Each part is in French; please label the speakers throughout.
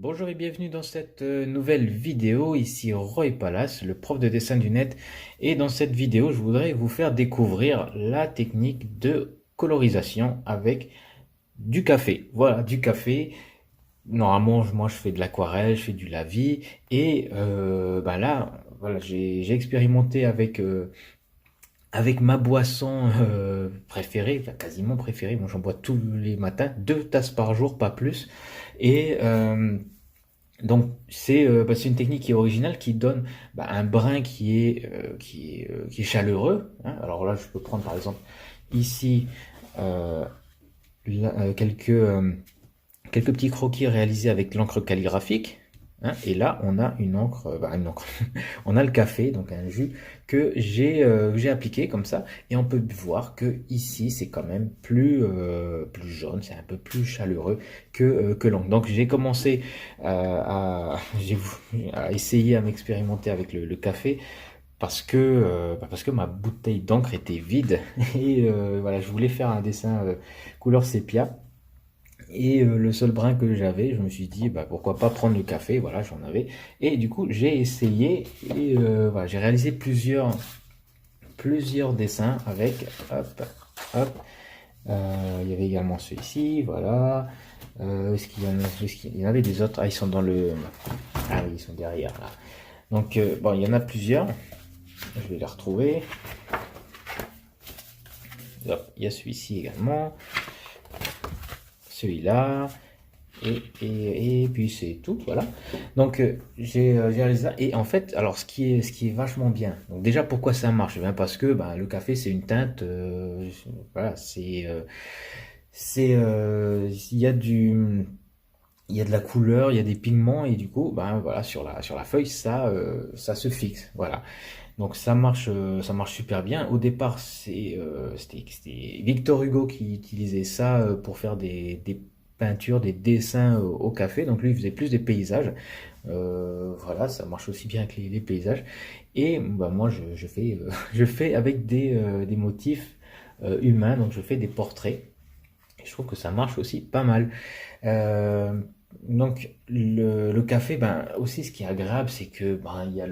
Speaker 1: Bonjour et bienvenue dans cette nouvelle vidéo. Ici Roy Palace, le prof de dessin du net. Et dans cette vidéo, je voudrais vous faire découvrir la technique de colorisation avec du café. Voilà, du café. Normalement, moi je fais de l'aquarelle, je fais du lavis. Et là, voilà, j'ai expérimenté avec ma boisson préférée, enfin, quasiment préférée. Moi j'en bois tous les matins, 2 tasses par jour, pas plus. Et donc c'est une technique qui est originale, qui donne un brin qui est chaleureux, hein. Alors là, je peux prendre par exemple ici euh, quelques petits croquis réalisés avec l'encre calligraphique, hein. Et là, on a une encre. On a le café, donc un jus que j'ai appliqué comme ça, et on peut voir que ici c'est quand même plus jaune, c'est un peu plus chaleureux que l'encre. Donc j'ai commencé j'ai à essayer à m'expérimenter avec le café parce que ma bouteille d'encre était vide et voilà, je voulais faire un dessin couleur sépia. Et le seul brin que j'avais, je me suis dit, pourquoi pas prendre le café, voilà, j'en avais. Et du coup, j'ai essayé et voilà, j'ai réalisé plusieurs dessins avec, hop, hop. Il y avait également celui-ci, voilà. Il y en avait des autres? Ah, ils sont dans le... Ah oui, ils sont derrière, là. Donc, bon, il y en a plusieurs. Je vais les retrouver. Hop, il y a celui-ci également. Celui-là. Et puis c'est tout, voilà. Donc j'ai réalisé ça. Et en fait, alors ce qui est vachement bien. Donc déjà pourquoi ça marche? Eh bien parce que le café c'est une teinte, voilà, il y a de la couleur, il y a des pigments et du coup voilà, sur la feuille ça se fixe, voilà. Donc ça marche super bien. Au départ, c'était Victor Hugo qui utilisait ça pour faire des peintures, des dessins au café. Donc lui, il faisait plus des paysages. Voilà, ça marche aussi bien avec les paysages. Et moi, je fais, je fais avec des motifs humains. Donc je fais des portraits. Et je trouve que ça marche aussi pas mal. Euh, donc le café, aussi ce qui est agréable, c'est que il y a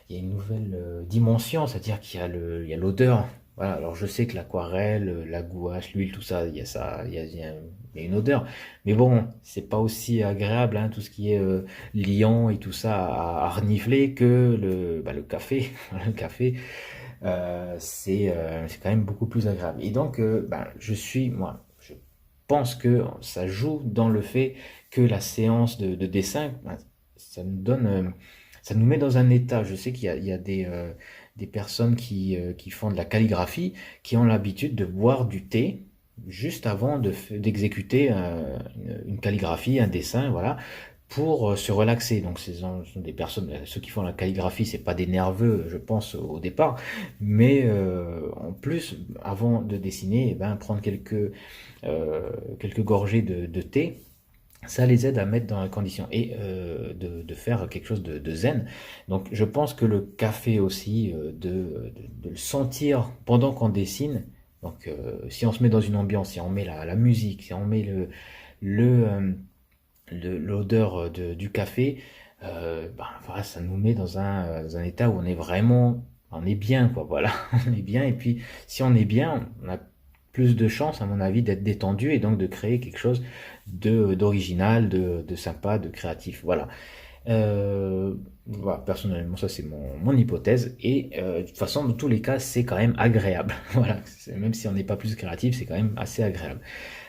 Speaker 1: il y a une nouvelle dimension, c'est-à-dire il y a l'odeur. Voilà, alors je sais que l'aquarelle, la gouache, l'huile, tout ça, il y a ça, il y a une odeur. Mais bon, c'est pas aussi agréable, hein, tout ce qui est liant et tout ça à renifler que le café. Le café, c'est quand même beaucoup plus agréable. Et donc, je pense que ça joue dans le fait que la séance de dessin, ça nous donne, ça nous met dans un état. Je sais qu'il y a des personnes qui font de la calligraphie, qui ont l'habitude de boire du thé juste avant d'exécuter une calligraphie, un dessin, voilà, pour se relaxer. Donc, ce sont des personnes, ceux qui font la calligraphie, c'est pas des nerveux, je pense, au départ, mais en plus, avant de dessiner, prendre quelques gorgées de thé, ça les aide à mettre dans la condition et de faire quelque chose de zen. Donc je pense que le café aussi, de le sentir pendant qu'on dessine, donc si on se met dans une ambiance, si on met la musique, si on met le, euh, l'odeur du café, voilà, ça nous met dans un état où on est bien, quoi, voilà, on est bien, et puis si on est bien, on a plus de chances, à mon avis, d'être détendu et donc de créer quelque chose d'original, de sympa, de créatif, voilà. Voilà, personnellement, ça c'est mon hypothèse. Et de toute façon, dans tous les cas, c'est quand même agréable. Voilà, même si on n'est pas plus créatif, c'est quand même assez agréable.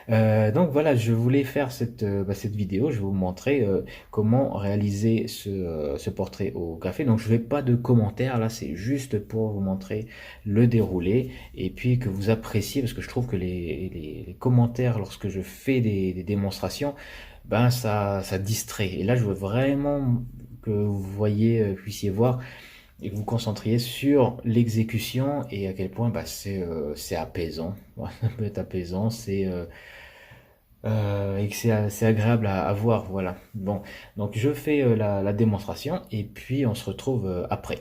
Speaker 1: Donc voilà, je voulais faire cette vidéo, je vais vous montrer comment réaliser ce portrait au café. Donc je ne fais pas de commentaires, là c'est juste pour vous montrer le déroulé et puis que vous appréciez, parce que je trouve que les commentaires lorsque je fais des démonstrations, ça distrait. Et là je veux vraiment que vous puissiez voir et que vous concentriez sur l'exécution et à quel point c'est apaisant. Voilà, ça peut être apaisant, et que c'est agréable à voir, voilà. Bon, donc je fais la démonstration et puis on se retrouve après.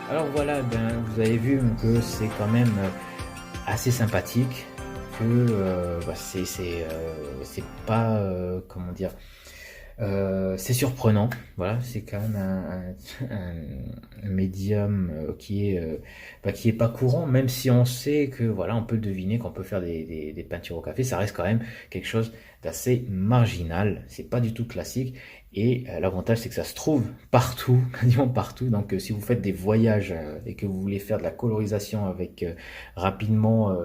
Speaker 1: Alors voilà, ben, vous avez vu que c'est quand même assez sympathique, que bah, c'est pas, comment dire, c'est surprenant, voilà, c'est quand même un médium qui est pas courant, même si on sait que voilà, on peut deviner qu'on peut faire des peintures au café, ça reste quand même quelque chose d'assez marginal, c'est pas du tout classique, et l'avantage c'est que ça se trouve partout, quasiment partout, donc si vous faites des voyages et que vous voulez faire de la colorisation avec rapidement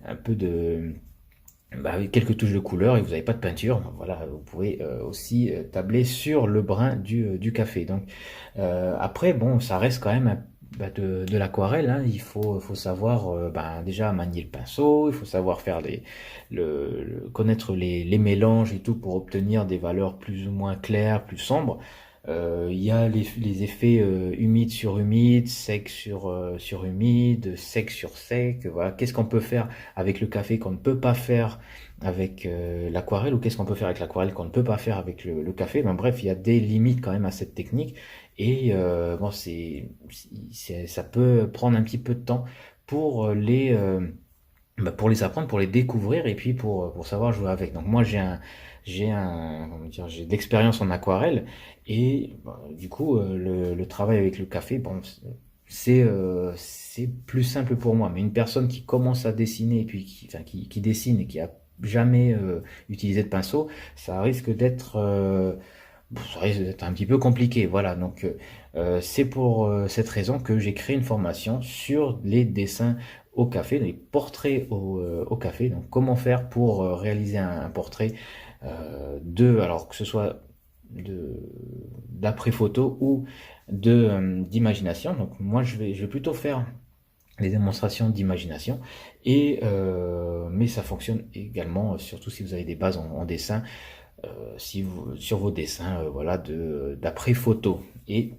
Speaker 1: un peu de avec quelques touches de couleur et vous n'avez pas de peinture, voilà, vous pouvez aussi tabler sur le brin du café. Donc après, bon, ça reste quand même de l'aquarelle, hein. Il faut savoir déjà manier le pinceau, il faut savoir faire connaître les mélanges et tout pour obtenir des valeurs plus ou moins claires, plus sombres. Il y a les effets humide sur humide, sec sur humide, sec sur sec. Voilà. Qu'est-ce qu'on peut faire avec le café qu'on ne peut pas faire avec l'aquarelle, ou qu'est-ce qu'on peut faire avec l'aquarelle qu'on ne peut pas faire avec le café. Ben, bref, il y a des limites quand même à cette technique et bon, ça peut prendre un petit peu de temps pour pour les apprendre, pour les découvrir et puis pour savoir jouer avec. Donc moi comment dire, j'ai de l'expérience en aquarelle et du coup le travail avec le café, bon, c'est plus simple pour moi. Mais une personne qui commence à dessiner et puis qui dessine et qui a jamais utilisé de pinceau, ça risque d'être un petit peu compliqué. Voilà, donc c'est pour cette raison que j'ai créé une formation sur les dessins au café, les portraits au café. Donc comment faire pour réaliser un portrait alors que ce soit de d'après photo ou d'imagination. Donc moi je vais plutôt faire des démonstrations d'imagination et mais ça fonctionne également surtout si vous avez des bases en dessin, si vous sur vos dessins voilà d'après photo. Et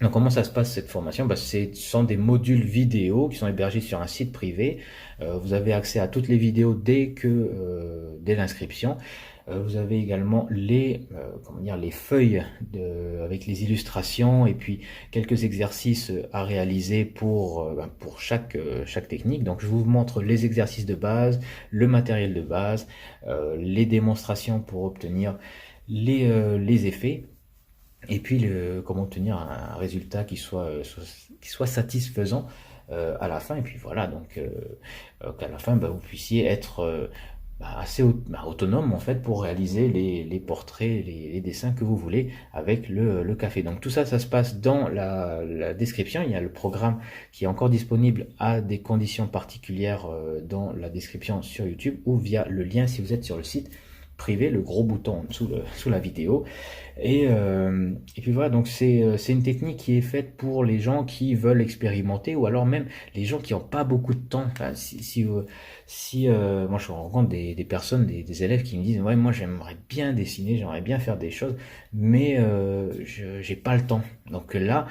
Speaker 1: donc comment ça se passe cette formation? Ce sont des modules vidéo qui sont hébergés sur un site privé. Vous avez accès à toutes les vidéos dès l'inscription. Vous avez également comment dire, les feuilles avec les illustrations et puis quelques exercices à réaliser pour chaque technique. Donc je vous montre les exercices de base, le matériel de base, les démonstrations pour obtenir les effets. Et puis comment obtenir un résultat qui soit satisfaisant à la fin. Et puis voilà, donc qu'à la fin vous puissiez être assez autonome en fait pour réaliser les portraits, les dessins que vous voulez avec le café. Donc tout ça, ça se passe dans la description. Il y a le programme qui est encore disponible à des conditions particulières dans la description sur YouTube ou via le lien si vous êtes sur le site privé, le gros bouton en dessous sous la vidéo. Et puis voilà, donc c'est une technique qui est faite pour les gens qui veulent expérimenter ou alors même les gens qui n'ont pas beaucoup de temps. Enfin, moi je rencontre des personnes, des élèves qui me disent ouais, moi j'aimerais bien dessiner, j'aimerais bien faire des choses, mais j'ai pas le temps. Donc là,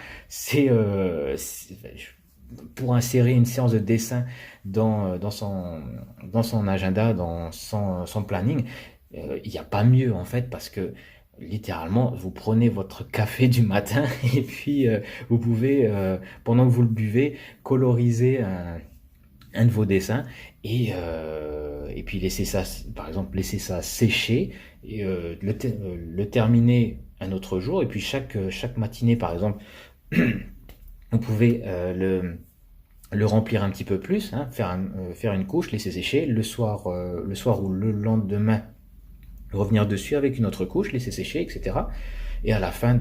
Speaker 1: pour insérer une séance de dessin dans son agenda, dans son planning, il n'y a pas mieux en fait parce que littéralement vous prenez votre café du matin et puis vous pouvez pendant que vous le buvez coloriser un de vos dessins et puis laisser ça, par exemple laisser ça sécher et le terminer un autre jour et puis chaque matinée par exemple vous pouvez le remplir un petit peu plus, hein, faire une couche, laisser sécher le soir ou le lendemain revenir dessus avec une autre couche, laisser sécher, etc. Et à la fin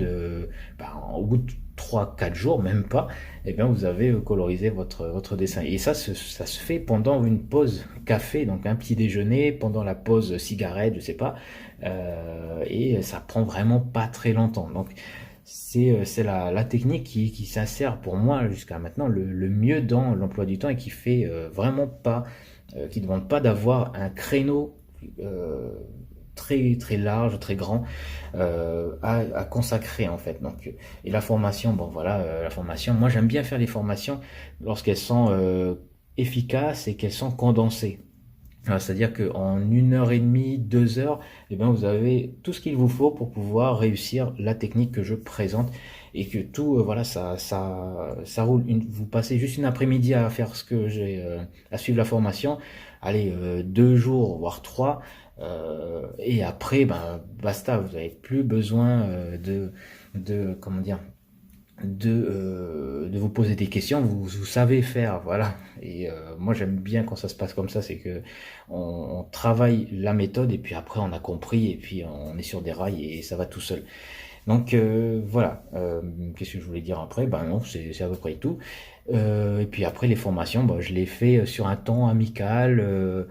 Speaker 1: au bout de 3-4 jours, même pas, eh bien, vous avez colorisé votre dessin. Et ça se fait pendant une pause café, donc un petit déjeuner, pendant la pause cigarette, je sais pas, et ça prend vraiment pas très longtemps. Donc, c'est la technique qui s'insère pour moi jusqu'à maintenant le mieux dans l'emploi du temps et qui fait vraiment pas, qui ne demande pas d'avoir un créneau euh, très très large, très grand à consacrer en fait. Donc, et la formation, bon voilà, la formation, moi j'aime bien faire les formations lorsqu'elles sont efficaces et qu'elles sont condensées. C'est-à-dire qu'en 1 heure et demie, 2 heures, eh ben, vous avez tout ce qu'il vous faut pour pouvoir réussir la technique que je présente et que tout, voilà, ça roule. Vous passez juste une après-midi à faire ce que j'ai, à suivre la formation. Allez, 2 jours, voire trois. Et après, ben, basta, vous n'avez plus besoin comment dire, de vous poser des questions, vous savez faire, voilà. Et moi j'aime bien quand ça se passe comme ça, c'est que on travaille la méthode et puis après on a compris et puis on est sur des rails et ça va tout seul. Donc voilà. Qu'est-ce que je voulais dire après? Ben non, c'est à peu près tout. Et puis après les formations, ben, je les fais sur un ton amical,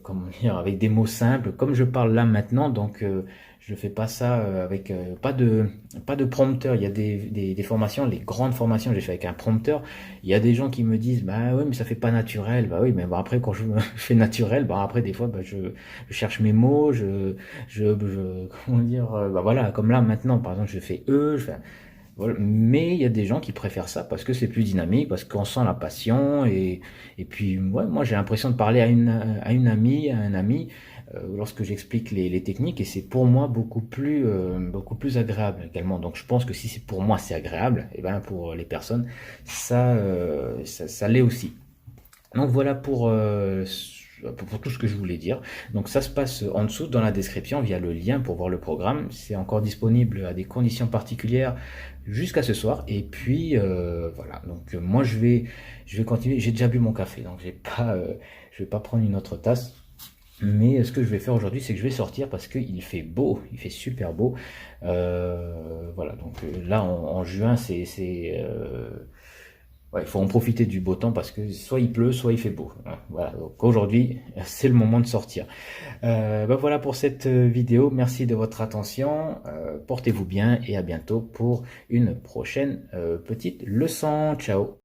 Speaker 1: comment dire, avec des mots simples, comme je parle là maintenant. Donc je fais pas ça avec pas de prompteur. Il y a des formations, les grandes formations, j'ai fait avec un prompteur. Il y a des gens qui me disent, bah oui, mais ça fait pas naturel. Bah oui, mais bah, après quand je fais naturel, bah après des fois, bah, je cherche mes mots, comment dire, bah voilà, comme là maintenant, par exemple, je fais voilà. Mais il y a des gens qui préfèrent ça parce que c'est plus dynamique, parce qu'on sent la passion et puis ouais, moi j'ai l'impression de parler à une amie, à un ami lorsque j'explique les techniques et c'est pour moi beaucoup plus agréable également. Donc je pense que si c'est pour moi c'est agréable, et ben pour les personnes ça l'est aussi. Donc voilà pour tout ce que je voulais dire. Donc ça se passe en dessous dans la description via le lien pour voir le programme. C'est encore disponible à des conditions particulières jusqu'à ce soir. Et puis voilà. Donc moi je vais continuer. J'ai déjà bu mon café, donc je vais pas prendre une autre tasse. Mais ce que je vais faire aujourd'hui, c'est que je vais sortir parce qu'il fait beau, il fait super beau. Voilà, donc là en juin, ouais, il faut en profiter du beau temps parce que soit il pleut, soit il fait beau. Voilà, donc aujourd'hui, c'est le moment de sortir. Ben voilà pour cette vidéo. Merci de votre attention. Portez-vous bien et à bientôt pour une prochaine petite leçon. Ciao.